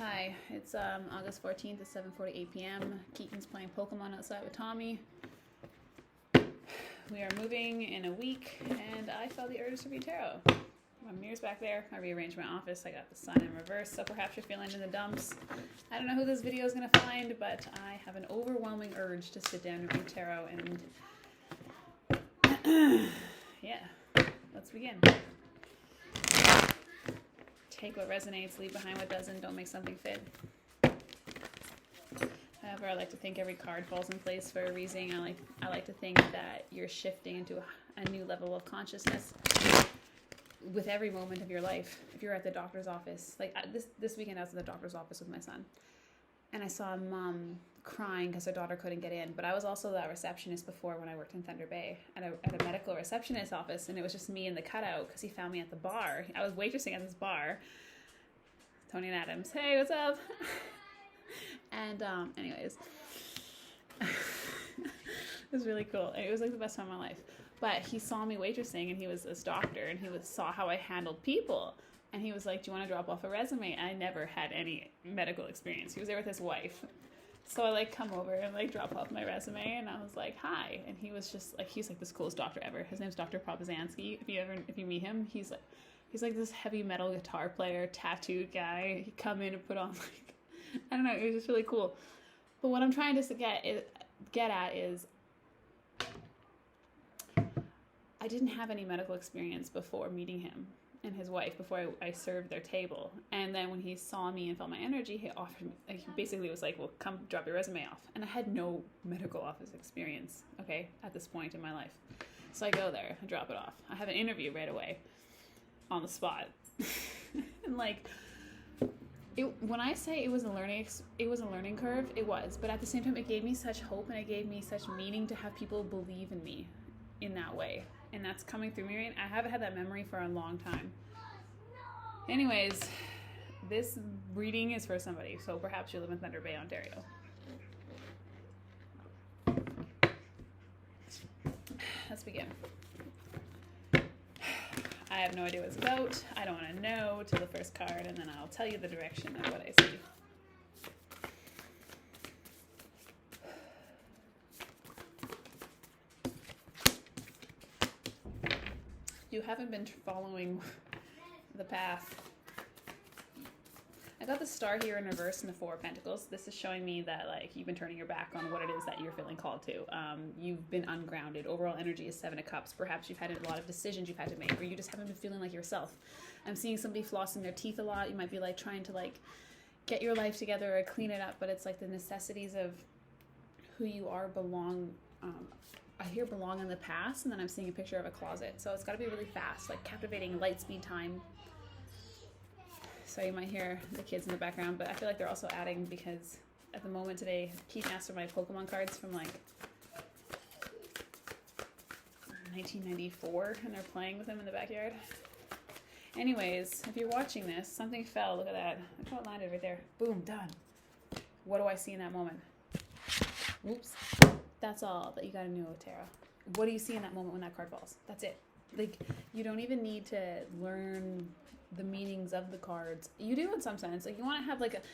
Hi, it's August 14th at 7:48 p.m. Keaton's playing Pokemon outside with Tommy. We are moving in a week, and I felt the urge to read tarot. My mirror's back there. I rearranged my office. I got the sun in reverse, so perhaps you're feeling in the dumps. I don't know who this video is going to find, but I have an overwhelming urge to sit down and read tarot, and yeah, let's begin. Take what resonates, leave behind what doesn't, don't make something fit. However, I like to think every card falls in place for a reason. I like to think that you're shifting into a new level of consciousness with every moment of your life. If you're at the doctor's office, like this weekend I was at the doctor's office with my son, and I saw a mom crying because her daughter couldn't get in. But I was also the receptionist before when I worked in Thunder Bay at a medical receptionist office, and it was just me and the cutout because he found me at the bar. I was waitressing at this bar. Tony and Adams, hey, what's up? And anyways, it was really cool. It was like the best time of my life. But he saw me waitressing, and he was this doctor, and saw how I handled people. And he was like, do you want to drop off a resume? I never had any medical experience. He was there with his wife. So I come over and drop off my resume, and I was like, hi. And he was just he's this coolest doctor ever. His name's Dr. Propazansky. If you meet him, he's like this heavy metal guitar player, tattooed guy. He'd come in and put on I don't know, it was just really cool. But what I'm trying to get at is I didn't have any medical experience before meeting him and his wife, before I served their table. And then when he saw me and felt my energy, he offered me, he basically was like, well, come drop your resume off. And I had no medical office experience, okay, at this point in my life. So I go there, I drop it off. I have an interview right away on the spot. And when I say it was a learning curve, it was. But at the same time, it gave me such hope, and it gave me such meaning to have people believe in me in that way. And that's coming through me. I haven't had that memory for a long time. Anyways, this reading is for somebody. So perhaps you live in Thunder Bay, Ontario. Let's begin. I have no idea what it's about. I don't want to know till the first card, and then I'll tell you the direction of what I see. You haven't been following the path. I got the star here in reverse in the Four of Pentacles. This is showing me that you've been turning your back on what it is that you're feeling called to. You've been ungrounded. Overall energy is Seven of Cups. Perhaps you've had a lot of decisions you've had to make, or you just haven't been feeling like yourself. I'm seeing somebody flossing their teeth a lot. You might be trying to get your life together or clean it up, but it's the necessities of who you are belong. I hear belong in the past, and then I'm seeing a picture of a closet. So it's got to be really fast, captivating, light speed time. So you might hear the kids in the background, but I feel like they're also adding, because at the moment today, Keith asked for my Pokemon cards from 1994, and they're playing with them in the backyard. Anyways, if you're watching this, something fell. Look at that. Look how it landed right there. Boom, done. What do I see in that moment? Whoops. That's all that you gotta know, Tara. What do you see in that moment when that card falls? That's it. You don't even need to learn the meanings of the cards. You do in some sense. You want to have if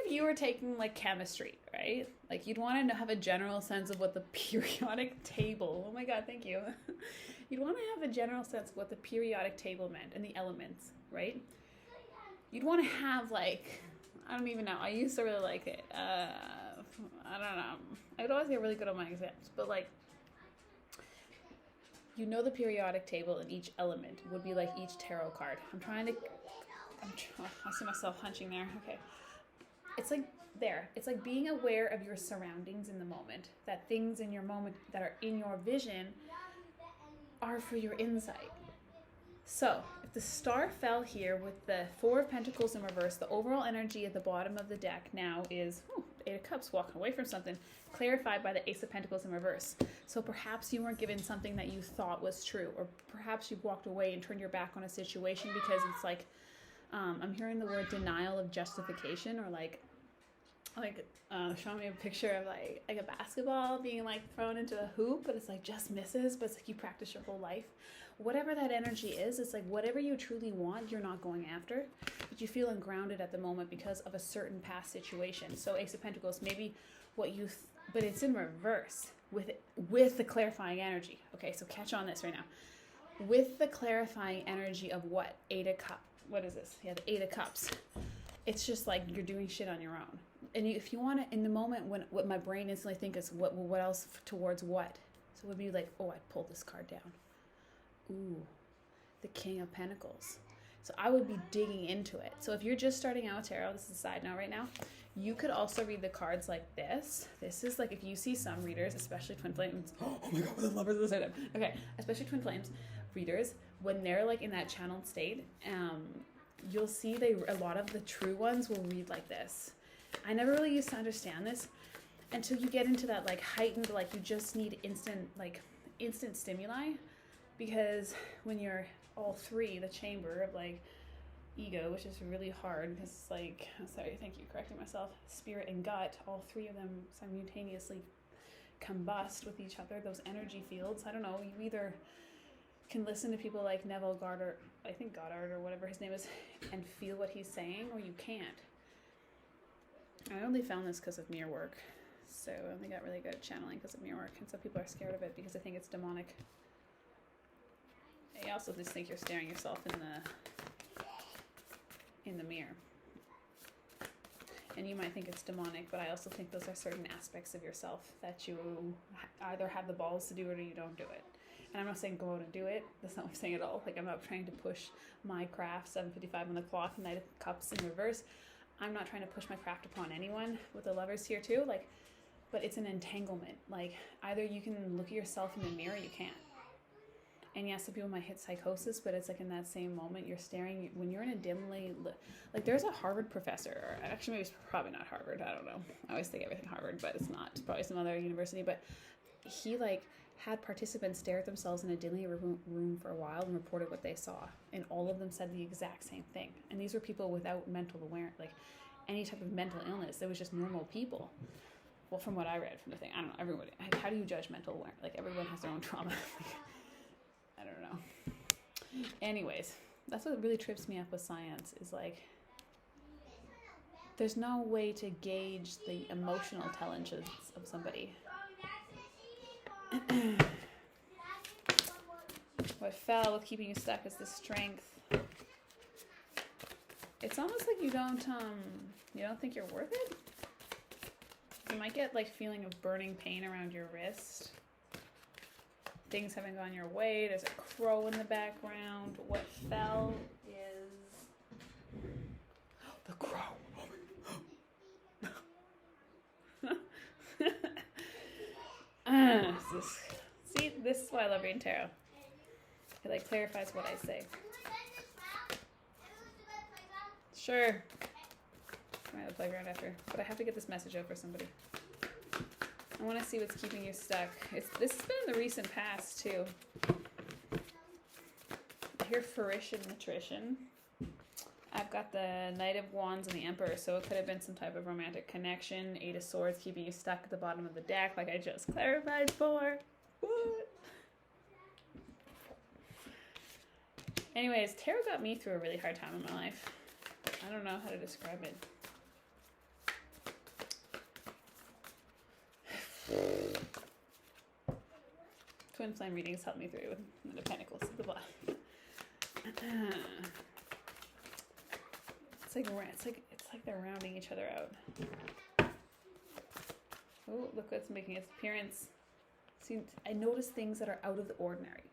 you were taking chemistry, right? You'd want to have a general sense of what the periodic table, oh my god, thank you. You'd want to have a general sense of what the periodic table meant and the elements, right? You'd want to have I don't even know. I used to really like it. I don't know. I would always get really good on my exams, but the periodic table in each element would be each tarot card. I see myself hunching there. Okay. It's there. It's being aware of your surroundings in the moment, that things in your moment that are in your vision are for your insight. So if the star fell here with the Four of Pentacles in reverse, the overall energy at the bottom of the deck now is Eight of Cups, walking away from something, clarified by the Ace of Pentacles in reverse. So perhaps you weren't given something that you thought was true, or perhaps you walked away and turned your back on a situation because it's I'm hearing the word denial of justification, or showing me a picture of a basketball being thrown into a hoop, but it's just misses, but it's you practice your whole life. whatever that energy is, it's like whatever you truly want, you're not going after, but you feel ungrounded at the moment because of a certain past situation. So Ace of Pentacles, maybe what you, but it's in reverse with the clarifying energy. Okay, so catch on this right now. With the clarifying energy of what? Eight of Cups. What is this? Yeah, the Eight of Cups. It's just like you're doing shit on your own. And if you want to, in the moment when what my brain instantly thinks is what else towards what? So it would be like, oh, I'd pull this card down. Ooh, the King of Pentacles. So I would be digging into it. So if you're just starting out tarot, this is a side note right now, you could also read the cards like this. This is like if you see some readers, especially Twin Flames. Oh my God, the lovers of the side. Okay, especially Twin Flames readers, when they're like in that channeled state, you'll see a lot of the true ones will read like this. I never really used to understand this until you get into that like heightened, like you just need instant stimuli, because when you're all three, the chamber of like ego, which is really hard because it's like, sorry, thank you, correcting myself, spirit and gut, all three of them simultaneously combust with each other, those energy fields. I don't know, you either can listen to people like Neville Goddard, I think Goddard or whatever his name is, and feel what he's saying, or you can't. I only found this because of mirror work. So I only got really good at channeling because of mirror work. And so people are scared of it because they think it's demonic. I also just think you're staring yourself in the mirror. And you might think it's demonic, but I also think those are certain aspects of yourself that you either have the balls to do it or you don't do it. And I'm not saying go out and do it. That's not what I'm saying at all. Like, I'm not trying to push my craft, 7:55 on the clock, Knight of Cups in reverse. I'm not trying to push my craft upon anyone with the lovers here too. Like, but it's an entanglement. Like, either you can look at yourself in the mirror, you can't. And yes, some people might hit psychosis, but it's like in that same moment, you're staring, when you're in a dimly, like there's a Harvard professor, or actually maybe it's probably not Harvard, I don't know. I always think everything Harvard, but it's not. It's probably some other university, but he like had participants stare at themselves in a dimly room for a while and reported what they saw. And all of them said the exact same thing. And these were people without mental awareness, like any type of mental illness. It was just normal people. Well, from what I read from the thing, I don't know, everybody, how do you judge mental awareness? Like, everyone has their own trauma. I don't know. Anyways, that's what really trips me up with science, is like, there's no way to gauge the emotional intelligence of somebody. What fell with keeping you stuck is the strength. It's almost like you don't think you're worth it. You might get like feeling of burning pain around your wrist. Things haven't gone your way. There's a crow in the background. What fell is the crow. See, this is why I love reading tarot. It like clarifies what I say. Sure. I'm at the playground after, but I have to get this message out for somebody. I want to see what's keeping you stuck. This has been in the recent past too. I hear fruition, nutrition. I've got the Knight of Wands and the Empress, so it could have been some type of romantic connection. Eight of Swords keeping you stuck at the bottom of the deck, like I just clarified for. What? Anyways, tarot got me through a really hard time in my life. I don't know how to describe it. Twin flame readings helped me through with the Pentacles at the bottom. It's like they're rounding each other out. Oh, look what's making its appearance. See, I notice things that are out of the ordinary.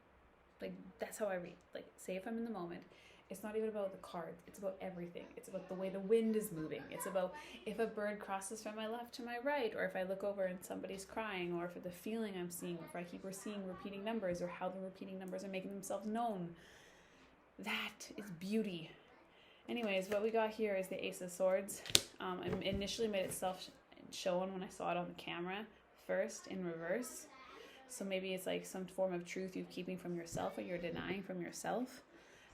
Like, that's how I read. Like, say if I'm in the moment, it's not even about the cards. It's about everything. It's about the way the wind is moving. It's about if a bird crosses from my left to my right, or if I look over and somebody's crying, or for the feeling I'm seeing, or if I keep seeing repeating numbers, or how the repeating numbers are making themselves known. That is beauty. Anyways, what we got here is the Ace of Swords. It initially made itself shown when I saw it on the camera first in reverse. So maybe it's like some form of truth you're keeping from yourself, or you're denying from yourself.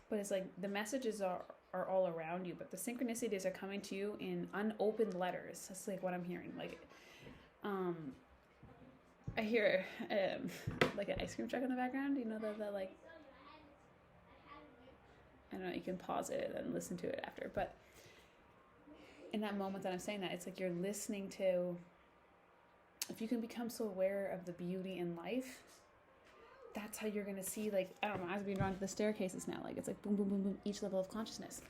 But it's like the messages are all around you, but the synchronicities are coming to you in unopened letters. That's like what I'm hearing. Like, I hear like an ice cream truck in the background. You know the like I don't know, you can pause it and listen to it after, but in that moment that I'm saying that, it's like you're listening to, if you can become so aware of the beauty in life, that's how you're going to see, like, I don't know, as we're drawn to the staircases now, like, it's like boom, boom, boom, boom, each level of consciousness.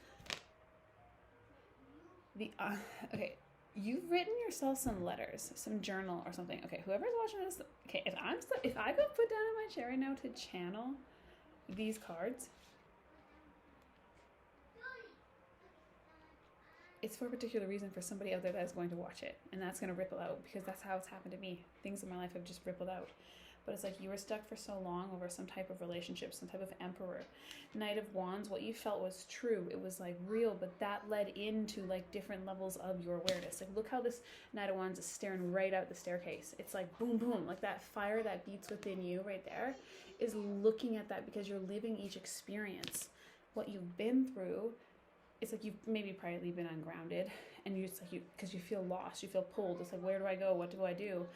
Okay, you've written yourself some letters, some journal or something. Okay, whoever's watching this, okay, if I go put down in my chair right now to channel these cards, it's for a particular reason for somebody out there that is going to watch it, and that's going to ripple out, because that's how it's happened to me. Things in my life have just rippled out. But it's like you were stuck for so long over some type of relationship, some type of emperor. Knight of Wands, what you felt was true. It was like real, but that led into like different levels of your awareness. Like look how this Knight of Wands is staring right out the staircase. It's like boom, boom, like that fire that beats within you right there is looking at that, because you're living each experience. What you've been through, it's like you've maybe probably been ungrounded, and you just like because you feel lost, you feel pulled. It's like, where do I go? What do I do?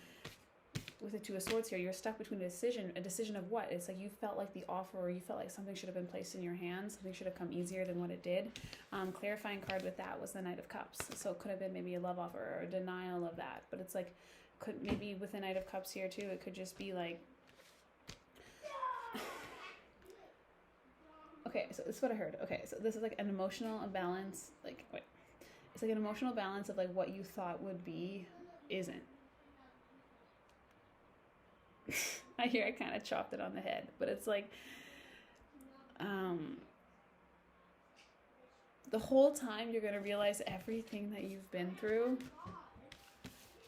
With the Two of Swords here, you're stuck between a decision of what? It's like you felt like the offer, or you felt like something should have been placed in your hands, something should have come easier than what it did. Clarifying card with that was the Knight of Cups, so it could have been maybe a love offer or a denial of that, but it's like, could maybe with the Knight of Cups here too, it could just be like, okay, so this is what I heard. Okay, so this is like an emotional imbalance, like, wait, it's like an emotional balance of like what you thought would be, isn't. I hear I kind of chopped it on the head, but it's like, the whole time you're going to realize everything that you've been through,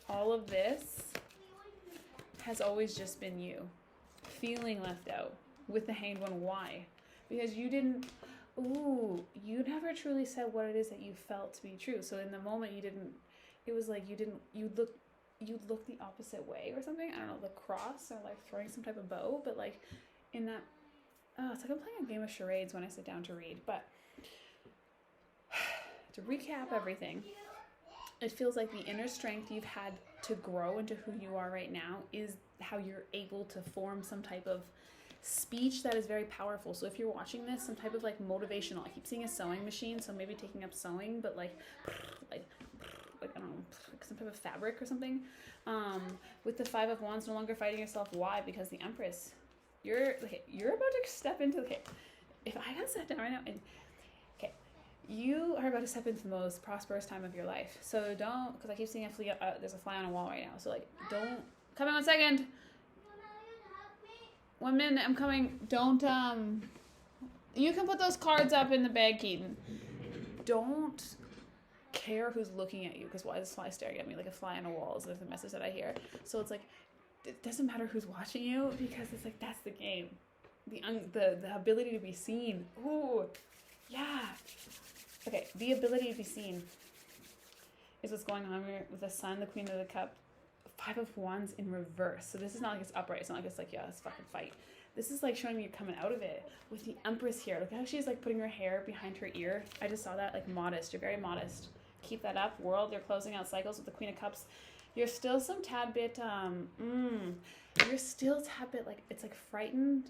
all of this has always just been you feeling left out with the Hanged One. Why? Because you never truly said what it is that you felt to be true. So in the moment it was like you'd look the opposite way or something. I don't know, the cross, or like throwing some type of bow, but like in that, it's like I'm playing a game of charades when I sit down to read. But to recap everything, it feels like the inner strength you've had to grow into who you are right now is how you're able to form some type of speech that is very powerful. So if you're watching this, some type of like motivational, I keep seeing a sewing machine, so maybe taking up sewing, but like I don't know, like some type of fabric or something. With the Five of Wands, no longer fighting yourself. Why? Because the Empress, you're about to step into, okay, if I got sat down right now, and okay, you are about to step into the most prosperous time of your life. So don't, because I keep seeing there's a fly on a wall right now. So like, don't, come in 1 second. 1 minute, I'm coming. Don't, you can put those cards up in the bag, Keaton. Don't care who's looking at you, because why is this fly staring at me like a fly on a wall is the message that I hear. So it's like, it doesn't matter who's watching you, because it's like, that's the game. The ability to be seen. Ooh, yeah. Okay, the ability to be seen is what's going on here with the Sun, the Queen of the Cup, Five of Wands in reverse. So this is not like it's upright. It's not like it's like, yeah, let's fucking fight. This is like showing me you're coming out of it. With the Empress here, look how she's like putting her hair behind her ear. I just saw that, like modest. You're very modest. Keep that up. World, you're closing out cycles with the Queen of Cups. You're still some tad bit, you're still tad bit like, it's like frightened.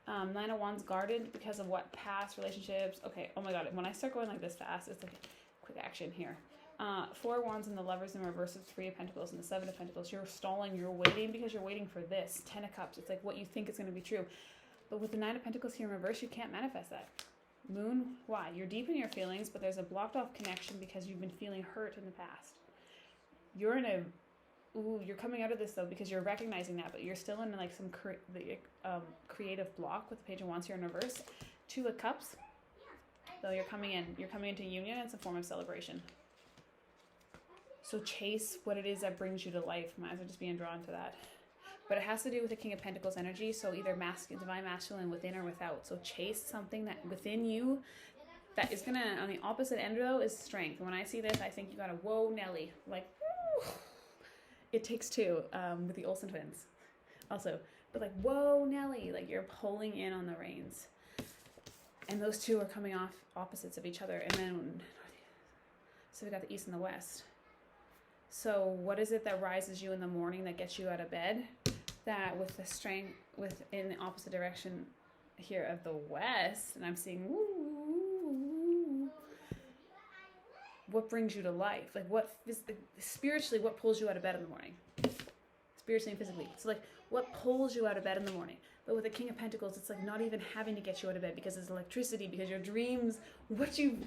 Nine of Wands guarded because of what? Past relationships. Okay, oh my god, when I start going like this fast, it's like quick action here. Four of Wands and the Lovers in reverse with Three of Pentacles and the Seven of Pentacles. You're stalling, you're waiting because you're waiting for this. 10 of Cups, it's like what you think is going to be true. But with the Nine of Pentacles here in reverse, you can't manifest that. Moon, why? You're deep in your feelings, but there's a blocked off connection because you've been feeling hurt in the past. You're in a, you're coming out of this though because you're recognizing that, but you're still in like some creative block with the Page of Wands here in reverse. Two of Cups, though you're coming into union. It's a form of celebration. So chase what it is that brings you to life. My eyes are just being drawn to that. But it has to do with the King of Pentacles energy, so either divine masculine within or without. So chase something that within you that is going to, on the opposite end though, is strength. When I see this, I think you got a whoa, Nelly. Like, woo. It takes two with the Olsen twins also. But like, whoa, Nelly. Like you're pulling in on the reins. And those two are coming off opposites of each other. And then, so we got the East and the West. So what is it that rises you in the morning that gets you out of bed? That with the strength in the opposite direction here of the West, and I'm seeing woo, what brings you to life? Like what spiritually, what pulls you out of bed in the morning? Spiritually and physically. So like what pulls you out of bed in the morning? But with the King of Pentacles, it's like not even having to get you out of bed because it's electricity, because your dreams, what you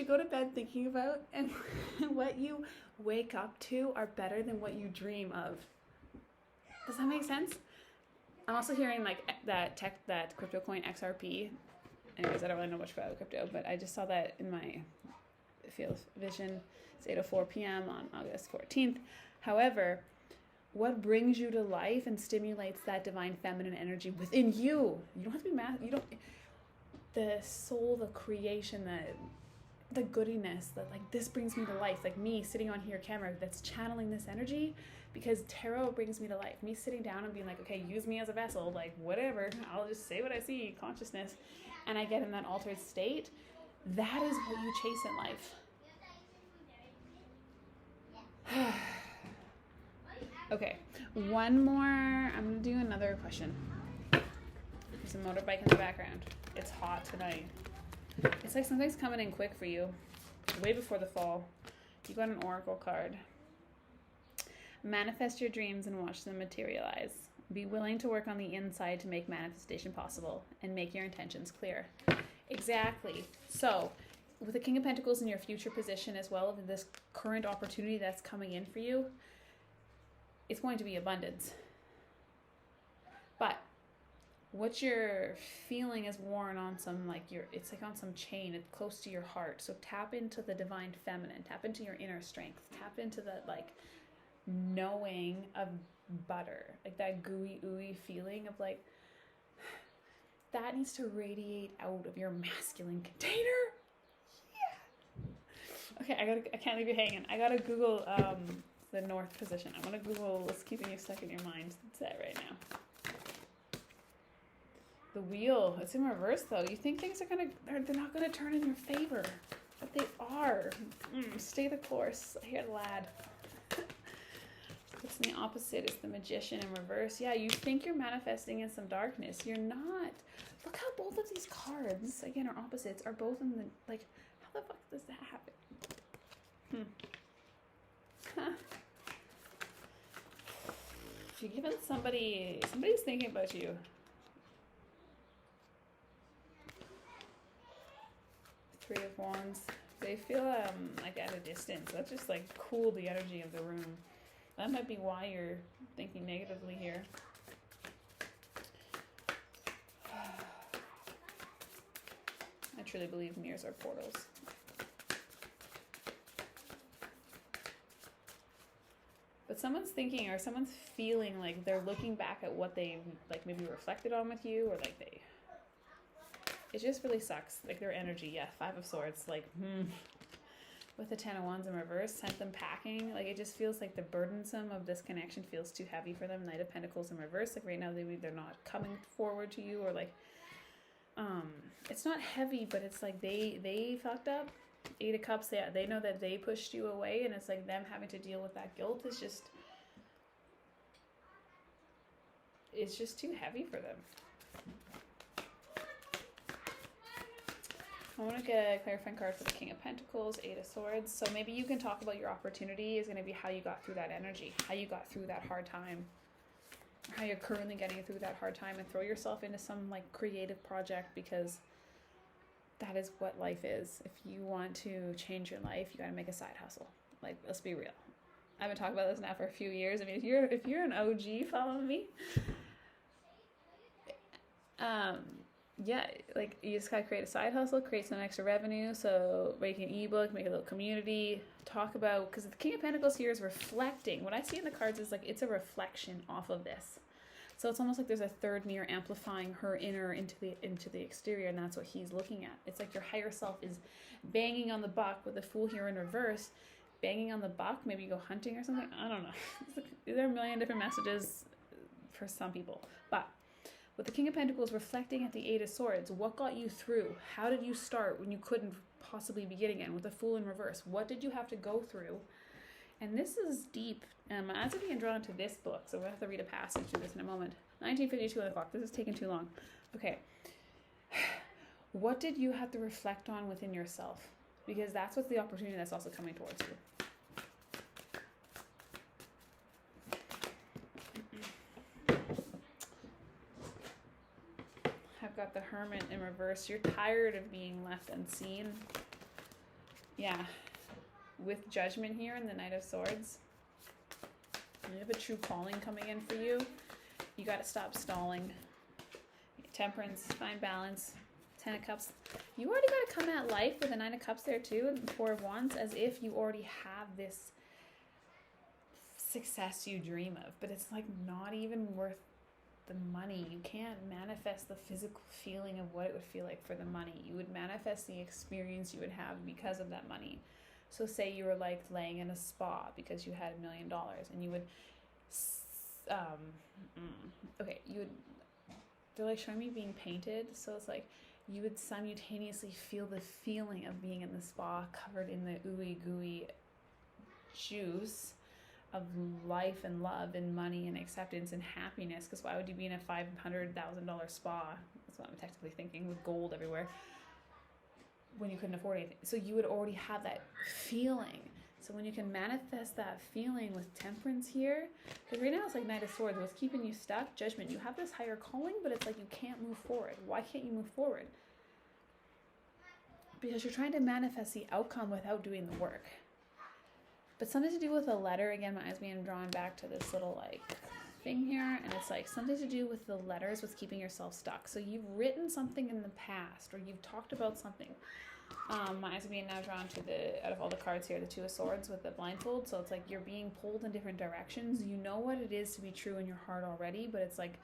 go to bed thinking about and what you wake up to are better than what you dream of. Does that make sense? I'm also hearing like that crypto coin XRP. Anyways, I don't really know much about crypto, but I just saw that in my field of vision. It's 8:04 p.m. on August 14th. However, what brings you to life and stimulates that divine feminine energy within you? You don't have to be mad. You don't. The soul, the creation, the goodiness that like this brings me to life. Like me sitting on here camera that's channeling this energy, because tarot brings me to life. Me sitting down and being like, okay, use me as a vessel, like whatever. I'll just say what I see, consciousness, and I get in that altered state. That is what you chase in life. Okay, one more. I'm gonna do another question. There's a motorbike in the background. It's hot tonight. It's like something's coming in quick for you, way before the fall. You got an oracle card. Manifest your dreams and watch them materialize. Be willing to work on the inside to make manifestation possible and make your intentions clear. Exactly. So, with the King of Pentacles in your future position as well, this current opportunity that's coming in for you, it's going to be abundance. But what you're feeling is worn on some, it's like on some chain. It's close to your heart. So tap into the divine feminine. Tap into your inner strength. Tap into the knowing of butter. Like that gooey, ooey feeling of like, that needs to radiate out of your masculine container. Yeah. Okay, I can't leave you hanging. I gotta Google the north position. I want to Google what's keeping you stuck in your mind. It's that right now. The wheel, it's in reverse though. You think things they're not gonna turn in your favor, but they are. Stay the course. I hear the lad. What's in the opposite is the Magician in reverse. Yeah, you think you're manifesting in some darkness. You're not. Look how both of these cards, again, are opposites, are both in the, how the fuck does that happen? Huh. If you're giving somebody's thinking about you. Three of Wands. They feel like at a distance. That's just like cool the energy of the room. That might be why you're thinking negatively here. I truly believe mirrors are portals. But someone's thinking or someone's feeling like they're looking back at what they maybe reflected on with you, or it just really sucks. Like their energy, yeah, 5 of Swords, with the 10 of Wands in reverse, sent them packing. Like it just feels like the burdensome of this connection feels too heavy for them. Knight of Pentacles in reverse, like right now they're not coming forward to you, or it's not heavy, but it's like they fucked up. 8 of Cups, they know that they pushed you away, and it's like them having to deal with that guilt is just, it's just too heavy for them. I want to get a clarifying card for the King of Pentacles, 8 of Swords. So maybe you can talk about your opportunity is going to be how you got through that energy, how you got through that hard time, how you're currently getting through that hard time, and throw yourself into some creative project, because that is what life is. If you want to change your life, you got to make a side hustle. Let's be real. I've been talking about this now for a few years. I mean, if you're an OG following me, yeah, you just gotta create a side hustle, create some extra revenue. So make an ebook, make a little community, talk about, because the King of Pentacles here is reflecting. What I see in the cards is it's a reflection off of this. So it's almost like there's a third mirror amplifying her inner into the exterior, and that's what he's looking at. It's like your higher self is banging on the buck with the Fool here in reverse, banging on the buck. Maybe you go hunting or something. I don't know. There are a million different messages for some people, but with the King of Pentacles reflecting at the 8 of Swords, what got you through? How did you start when you couldn't possibly begin again? With the Fool in reverse, what did you have to go through? And this is deep. As I'm being drawn into this book, so we'll have to read a passage to this in a moment. 1952 on the clock. This is taking too long. Okay. What did you have to reflect on within yourself? Because that's what's the opportunity that's also coming towards you. I've got the Hermit in reverse. You're tired of being left unseen. Yeah. With Judgment here and the Knight of Swords. You have a true calling coming in for you. You got to stop stalling. Temperance, find balance. 10 of Cups. You already got to come at life with a 9 of Cups there too, and 4 of Wands, as if you already have this success you dream of. But it's like not even worth the money. You can't manifest the physical feeling of what it would feel like for the money. You would manifest the experience you would have because of that money. So say you were like laying in a spa because you had $1 million, and you would, you would, they're like showing me being painted. So it's like you would simultaneously feel the feeling of being in the spa covered in the ooey gooey juice of life and love and money and acceptance and happiness. Because why would you be in a $500,000 spa? That's what I'm technically thinking, with gold everywhere, when you couldn't afford anything. So you would already have that feeling. So when you can manifest that feeling with Temperance here, because right now it's like Knight of Swords, what's keeping you stuck? Judgment. You have this higher calling, but it's like you can't move forward. Why can't you move forward? Because you're trying to manifest the outcome without doing the work. But something to do with a letter. Again, my eyes being drawn back to this little like thing here, and it's like something to do with the letters, what's keeping yourself stuck. So you've written something in the past, or you've talked about something. My eyes are being now drawn to the, out of all the cards here, the 2 of Swords with the blindfold. So it's like you're being pulled in different directions. You know what it is to be true in your heart already, but it's like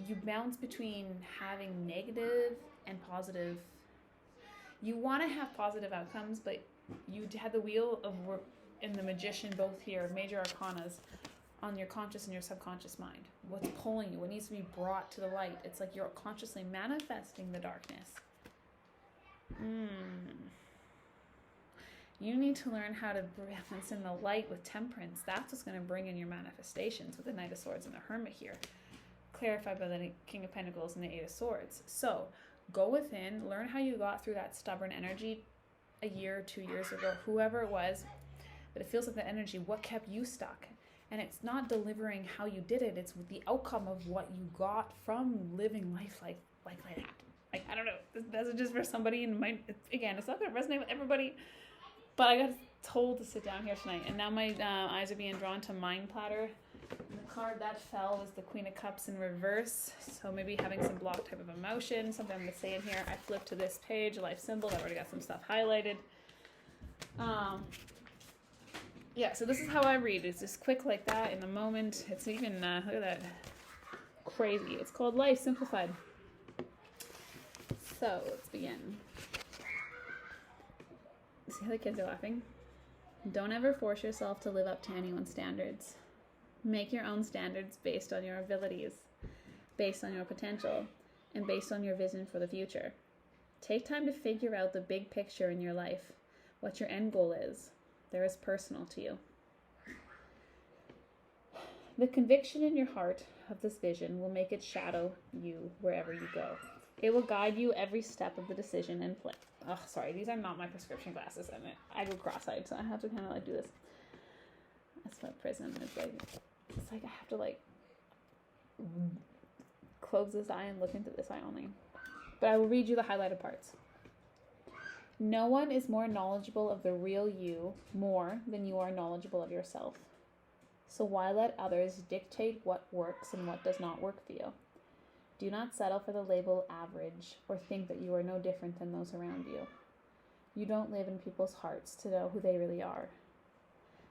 you bounce between having negative and positive. You want to have positive outcomes, but you had the Wheel of Work and the Magician both here, major arcanas, on your conscious and your subconscious mind. What's pulling you? What needs to be brought to the light? It's like you're consciously manifesting the darkness. You need to learn how to balance in the light with Temperance. That's what's going to bring in your manifestations with the Knight of Swords and the Hermit here. Clarified by the King of Pentacles and the 8 of Swords. So go within, learn how you got through that stubborn energy a year, 2 years ago, whoever it was, but it feels like the energy, what kept you stuck? And it's not delivering how you did it, it's the outcome of what you got from living life like that. Like, I don't know, this message is for somebody, and again, it's not going to resonate with everybody, but I got told to sit down here tonight, and now my eyes are being drawn to Mind Platter. The card that fell was the Queen of Cups in reverse, so maybe having some block type of emotion, something I'm going to say in here. I flipped to this page, life symbol. I've already got some stuff highlighted. Yeah, so this is how I read. It's just quick like that in the moment. It's even, look at that, crazy. It's called Life Simplified. So let's begin. See how the kids are laughing? Don't ever force yourself to live up to anyone's standards. Make your own standards based on your abilities, based on your potential, and based on your vision for the future. Take time to figure out the big picture in your life, what your end goal is. There is personal to you. The conviction in your heart of this vision will make it shadow you wherever you go. It will guide you every step of the decision and play. Oh, sorry, these are not my prescription glasses, and I go cross-eyed, so I have to kind of like do this. That's my prism. It's like I have to like close this eye and look into this eye only. But I will read you the highlighted parts. No one is more knowledgeable of the real you more than you are knowledgeable of yourself. So why let others dictate what works and what does not work for you? Do not settle for the label average or think that you are no different than those around you. You don't live in people's hearts to know who they really are.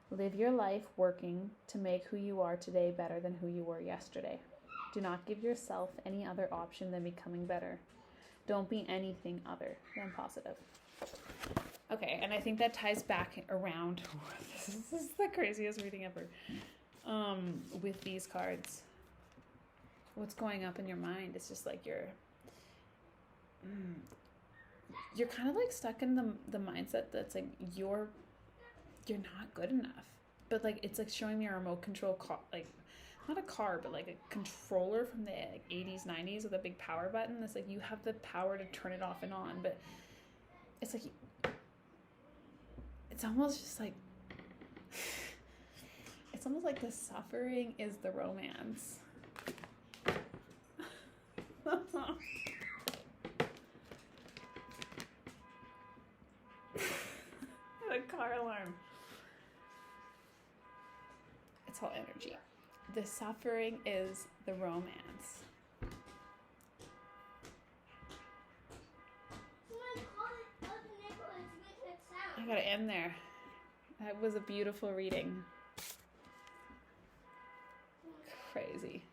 Live your life working to make who you are today better than who you were yesterday. Do not give yourself any other option than becoming better. Don't be anything other than positive. Okay, and I think that ties back around. This is the craziest reading ever. With these cards, what's going up in your mind? It's just like you're kind of like stuck in the mindset that's like you're not good enough. But like it's like showing me a remote control like not a car, but like a controller from the like 80s, 90s with a big power button. That's like you have the power to turn it off and on, but it's like it's almost just like it's almost like the suffering is the romance. The car alarm. It's all energy. The suffering is the romance. I gotta end there. That was a beautiful reading. Crazy.